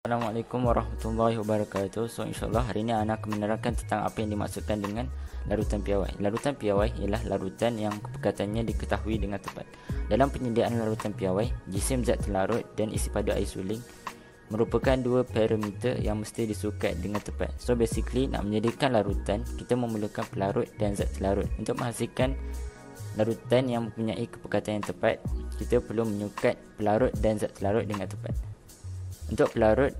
Assalamualaikum warahmatullahi wabarakatuh. So insyaAllah hari ini Ana akan menerangkan tentang apa yang dimaksudkan dengan larutan piawai. Larutan piawai ialah larutan yang kepekatannya diketahui dengan tepat. Dalam penyediaan larutan piawai, jisim zat terlarut dan isi pada air suling merupakan dua parameter yang mesti disukat dengan tepat. So basically, nak menyediakan larutan, kita memerlukan pelarut dan zat terlarut. Untuk menghasilkan larutan yang mempunyai kepekatan yang tepat, kita perlu menyukat pelarut dan zat terlarut dengan tepat. Untuk pelarut,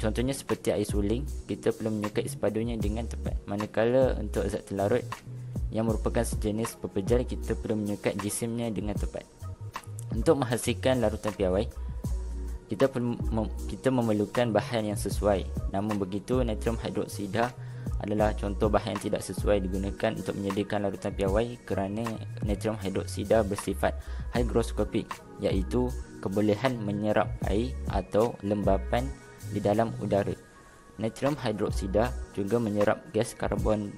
contohnya seperti air suling, kita perlu menyukat sepadunya dengan tepat. Manakala untuk zat terlarut yang merupakan sejenis pepejal, kita perlu menyukat jisimnya dengan tepat. Untuk menghasilkan larutan piawai, kita memerlukan bahan yang sesuai. Namun begitu, natrium hidroksida adalah contoh bahan yang tidak sesuai digunakan untuk menyediakan larutan piawai kerana natrium hidroksida bersifat hygroskopik, iaitu kebolehan menyerap air atau lembapan di dalam udara. Natrium hidroksida juga menyerap gas karbon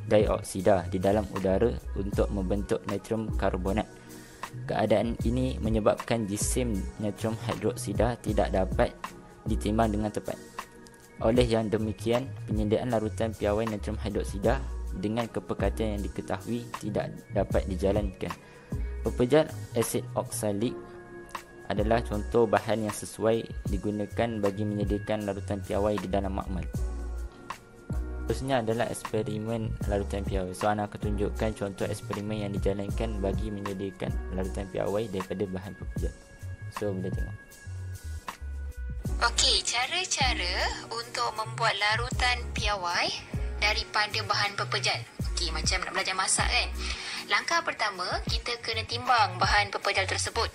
dioksida di dalam udara untuk membentuk natrium karbonat. Keadaan ini menyebabkan jisim natrium hidroksida tidak dapat ditimbang dengan tepat. Oleh yang demikian, penyediaan larutan piawai natrium hidroksida dengan kepekatan yang diketahui tidak dapat dijalankan. Pepejal asid oksalik adalah contoh bahan yang sesuai digunakan bagi menyediakan larutan piawai di dalam makmal. Seterusnya adalah eksperimen larutan piawai. So, Ana akan tunjukkan contoh eksperimen yang dijalankan bagi menyediakan larutan piawai daripada bahan pepejal. So, boleh tengok. Okey, cara-cara untuk membuat larutan piawai daripada bahan pepejal. Okey, macam nak belajar masak kan? Langkah pertama, kita kena timbang bahan pepejal tersebut.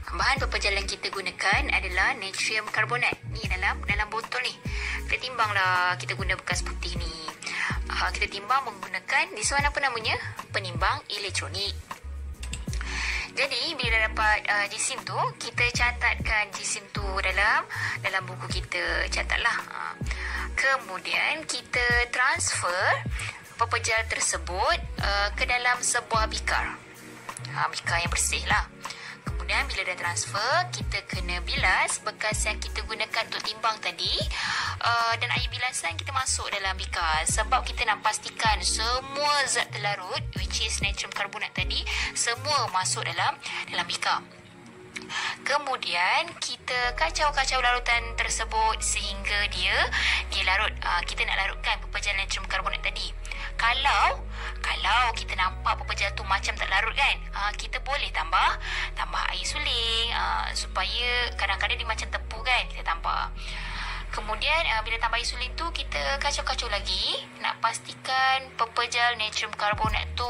Bahan pepejal yang kita gunakan adalah natrium karbonat. Ni dalam botol ni. Kita timbanglah, kita guna bekas putih ni. Kita timbang menggunakan, this one apa namanya? Penimbang elektronik. Jadi, bila dah dapat jisim tu, kita catatkan jisim tu dalam buku kita. Catatlah. Kemudian, kita transfer pepejal tersebut ke dalam sebuah bikar. Bikar yang bersih lah. Kemudian bila dah transfer, kita kena bilas bekas yang kita gunakan untuk timbang tadi, dan air bilasan kita masuk dalam bikar. Sebab kita nak pastikan semua zat terlarut, which is natrium karbonat tadi, semua masuk dalam bikar. Kemudian kita kacau-kacau larutan tersebut sehingga dia larut. Kita nak larutkan pepejal natrium karbonat tadi. Kalau kita nampak pepejal tu macam tak larut kan, kita boleh tambah air suling, supaya kadang-kadang dia macam tepu kan, kita tambah. Kemudian bila tambah air suling tu, kita kacau-kacau lagi, nak pastikan pepejal natrium karbonat tu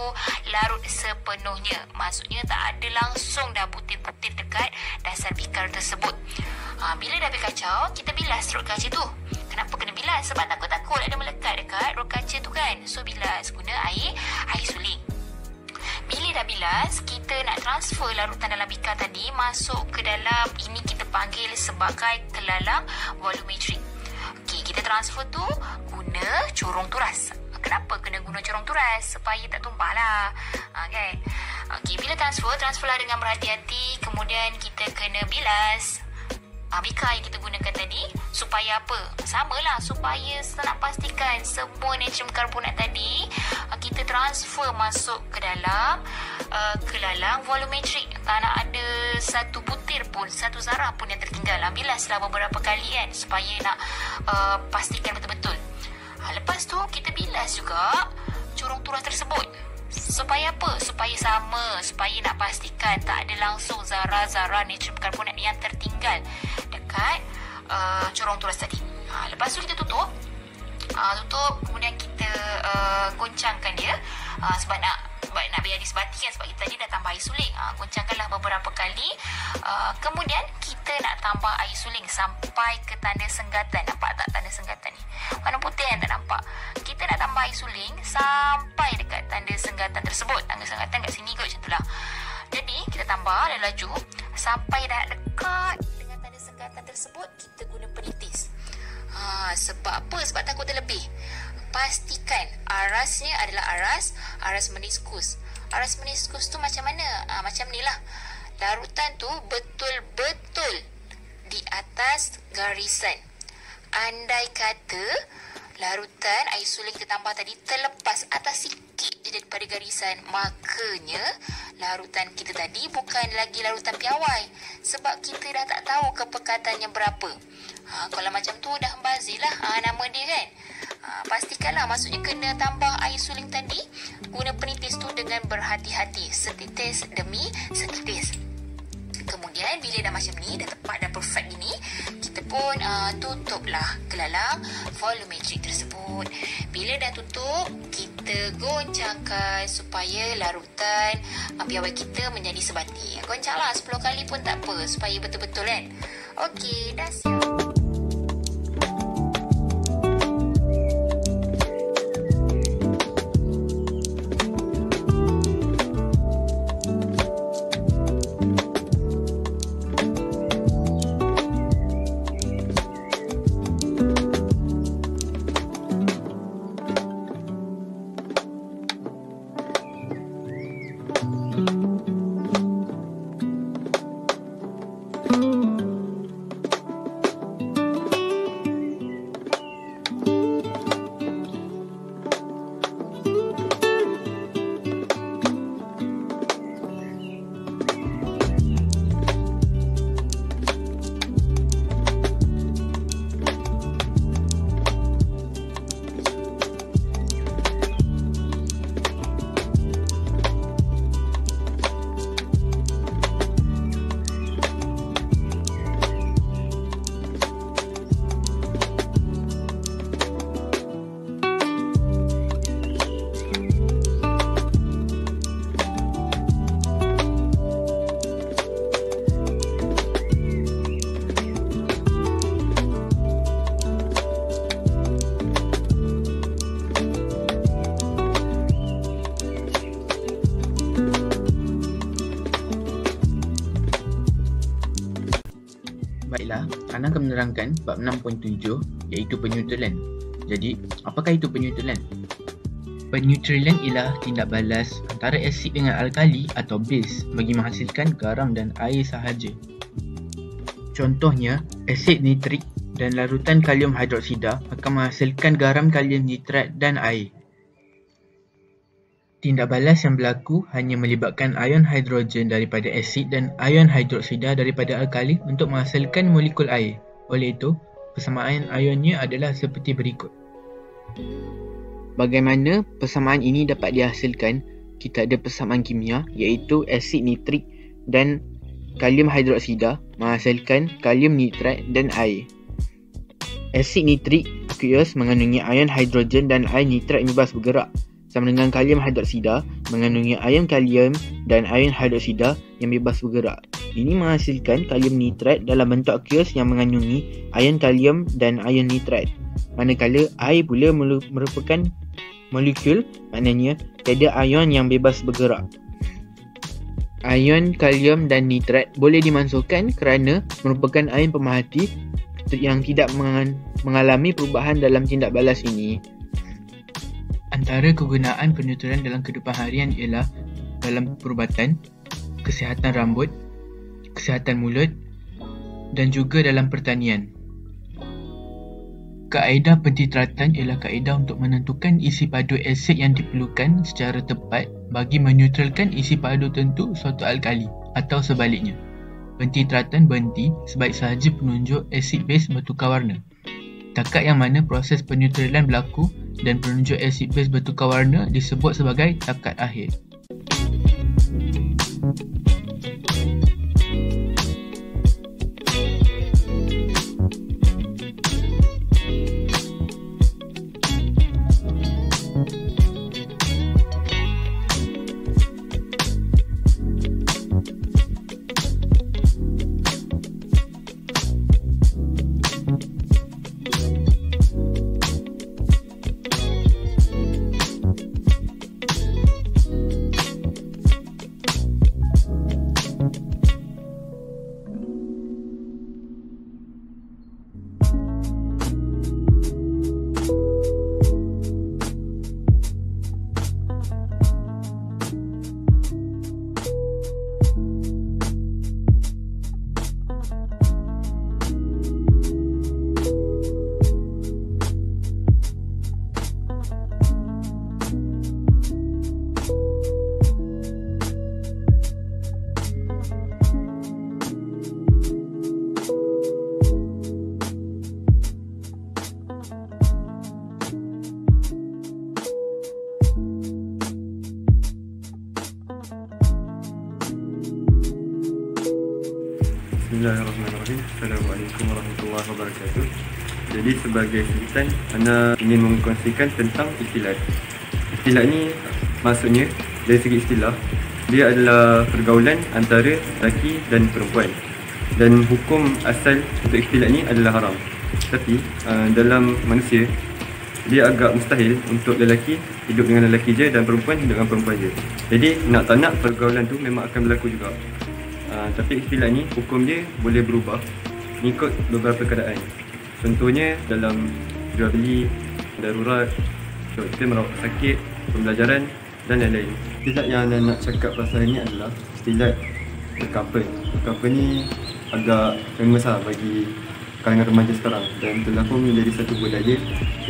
larut sepenuhnya. Maksudnya tak ada langsung dah butir-butir dekat dasar bikar tersebut. Bila dah habis kacau, kita bilas rot kaca tu. Kenapa kena bilas? Sebab takut-takut ada melekat dekat rot kaca tu kan. So bilas guna air suling. Bila dah bilas, kita nak transfer larutan dalam bikar tadi masuk ke dalam, ini kita panggil sebagai kelalang volumetrik. Okey, kita transfer tu guna corong turas. Kenapa kena guna corong turas? Supaya tak tumpah lah, kan? Okey, bila transferlah dengan berhati-hati. Kemudian kita kena bilas bikar yang kita gunakan tadi. Supaya apa? Samalah, supaya nak pastikan semua natrium karbonat tadi kita transfer masuk ke dalam kelalang volumetrik. Tak nak ada satu butir pun, satu zarah pun yang tertinggal. Bilaslah beberapa kali kan, supaya nak pastikan betul-betul. Lepas tu kita bilas juga corong turas tersebut. Supaya apa? Supaya sama, supaya nak pastikan tak ada langsung zarah-zarah natrium karbonat yang tertinggal dekat corong turas tadi. Lepas tu kita tutup, kemudian kita goncangkan dia, sebab nak biar dia sebati kan, sebab kita tadi dah tambah air suling. Goncangkanlah beberapa kali. Kemudian kita nak tambah air suling sampai ke tanda senggatan. Nampak tak tanda senggatan ni? Warna putih yang tak nampak. Kita nak tambah air suling sampai dekat tanda senggatan tersebut. Tanda senggatan kat sini kot, macam tu lah. Jadi kita tambah dan laju sampai dah dekat dengan tanda senggatan tersebut. Kita guna penitis. Sebab apa? Sebab takut terlebih. Pastikan arasnya adalah aras meniskus. Aras meniskus tu macam mana? Macam ni lah. Larutan tu betul-betul di atas garisan. andai kata larutan air suling kita tambah tadi terlepas atas sikit je daripada garisan, makanya larutan kita tadi bukan lagi larutan piawai sebab kita dah tak tahu kepekatannya berapa. Kalau macam tu dah bazir lah nama dia kan. Pastikanlah, maksudnya kena tambah air suling tadi, guna penitis tu dengan berhati-hati, setitis demi setitis. Kemudian bila dah macam ni, dah tepat, dah perfect gini, kita pun tutuplah gelalang volumetrik tersebut. Bila dah tutup, kita goncangkan supaya larutan piawai kita menjadi sebati. Goncanglah 10 kali pun tak apa, supaya betul-betul kan. Okey, dah siap. Baiklah, Ana akan menerangkan bab 6.7 iaitu penyutulan. Jadi, apakah itu penyutulan? Penyutulan ialah tindak balas antara asid dengan alkali atau base bagi menghasilkan garam dan air sahaja. Contohnya, asid nitrik dan larutan kalium hidroksida akan menghasilkan garam kalium nitrat dan air. Tindak balas yang berlaku hanya melibatkan ion hidrogen daripada asid dan ion hidroksida daripada alkali untuk menghasilkan molekul air. Oleh itu, persamaan ionnya adalah seperti berikut. Bagaimana persamaan ini dapat dihasilkan? Kita ada persamaan kimia iaitu asid nitrik dan kalium hidroksida menghasilkan kalium nitrat dan air. Asid nitrik aqueous mengandungi ion hidrogen dan air nitrat yang bebas bergerak, sama dengan kalium hidroksida mengandungi ion kalium dan ion hidroksida yang bebas bergerak. Ini menghasilkan kalium nitrat dalam bentuk aqueous yang mengandungi ion kalium dan ion nitrat. Manakala air pula merupakan molekul, maknanya tiada ion yang bebas bergerak. Ion kalium dan nitrat boleh dimasukkan kerana merupakan ion pemerhati yang tidak mengalami perubahan dalam tindak balas ini. Antara kegunaan penyuturan dalam kehidupan harian ialah dalam perubatan, kesihatan rambut, kesihatan mulut dan juga dalam pertanian. Kaedah pentitratan ialah kaedah untuk menentukan isi padu asid yang diperlukan secara tepat bagi menetralkan isi padu tentu suatu alkali atau sebaliknya. Pentitratan berhenti sebaik sahaja penunjuk asid base bertukar warna. Takat yang mana proses penyutralan berlaku dan penunjuk asid base bertukar warna disebut sebagai takat akhir. Bismillahirrahmanirrahim. Assalamualaikum warahmatullahi wabarakatuh. Jadi sebagai sultan, Ana ingin mengkongsikan tentang istilah. Istilah ni maksudnya dari segi istilah, dia adalah pergaulan antara lelaki dan perempuan. Dan hukum asal untuk istilah ni adalah haram. Tapi dalam manusia, dia agak mustahil untuk lelaki hidup dengan lelaki je dan perempuan hidup dengan perempuan je. Jadi nak tak nak pergaulan tu memang akan berlaku juga. Tapi istilah ni hukum dia boleh berubah mengikut beberapa keadaan. Contohnya dalam jual beli, darurat, kita merawat sakit, pembelajaran dan lain-lain. Istilah yang Ana nak cakap pasal ni adalah istilah couple. Couple ni agak famous lah bagi kalangan remaja sekarang dan telah pun menjadi satu budaya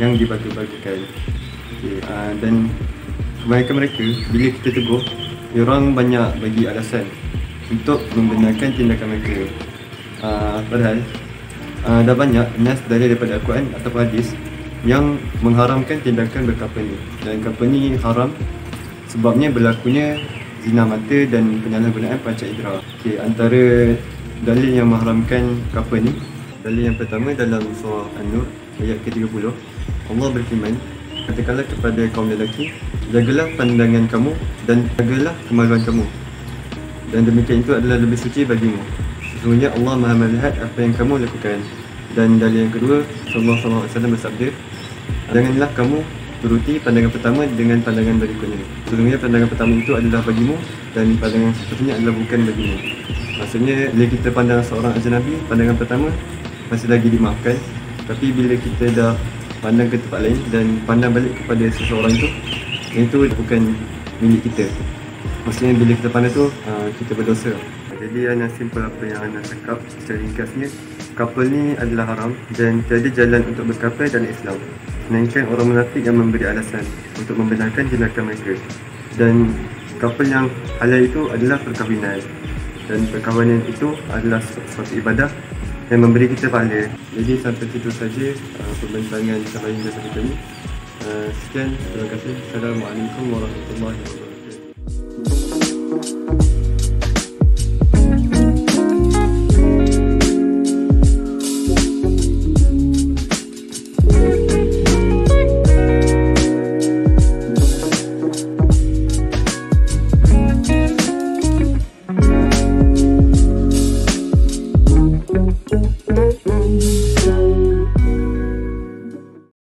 yang dibagi-bagikan. Dan kebanyakan mereka bila kita tegur, diorang banyak bagi alasan untuk membenarkan tindakan mereka. Padahal dah banyak nas daripada Al-Quran atau hadis yang mengharamkan tindakan berkapal ni. Dan kapal ni haram sebabnya berlakunya zina mata dan penyalahgunaan panca indera. Antara dalil yang mengharamkan kapal ni, dalil yang pertama dalam surah An-Nur ayat ke-30, Allah berfirman, katakanlah kepada kaum lelaki, jagalah pandangan kamu dan jagalah kemaluan kamu, dan demikian itu adalah lebih suci bagimu. Sesungguhnya Allah Maha melihat apa yang kamu lakukan. Dan dalil yang kedua, Sallallahu Alaihi Wasallam bersabda, janganlah kamu turuti pandangan pertama dengan pandangan berikutnya. Sesungguhnya pandangan pertama itu adalah bagimu dan pandangan seterusnya adalah bukan bagimu. Maksudnya bila kita pandang seorang ajnabi, pandangan pertama masih lagi dimaafkan. Tapi bila kita dah pandang ke tempat lain dan pandang balik kepada seseorang itu bukan milik kita. Maksudnya bila kita pandang tu, kita berdosa. Jadi Ana simple apa yang Ana cakap secara ringkasnya, couple ni adalah haram dan tiada jalan untuk berkapal dalam Islam, melainkan orang munafik yang memberi alasan untuk membenarkan tindakan mereka. Dan couple yang halal itu adalah perkahwinan, dan perkahwinan itu adalah suatu ibadah yang memberi kita pahala. Jadi sampai situ saja perbincangan saya hingga saat ini. Sekian, terima kasih. Assalamualaikum warahmatullahi wabarakatuh. Thank you.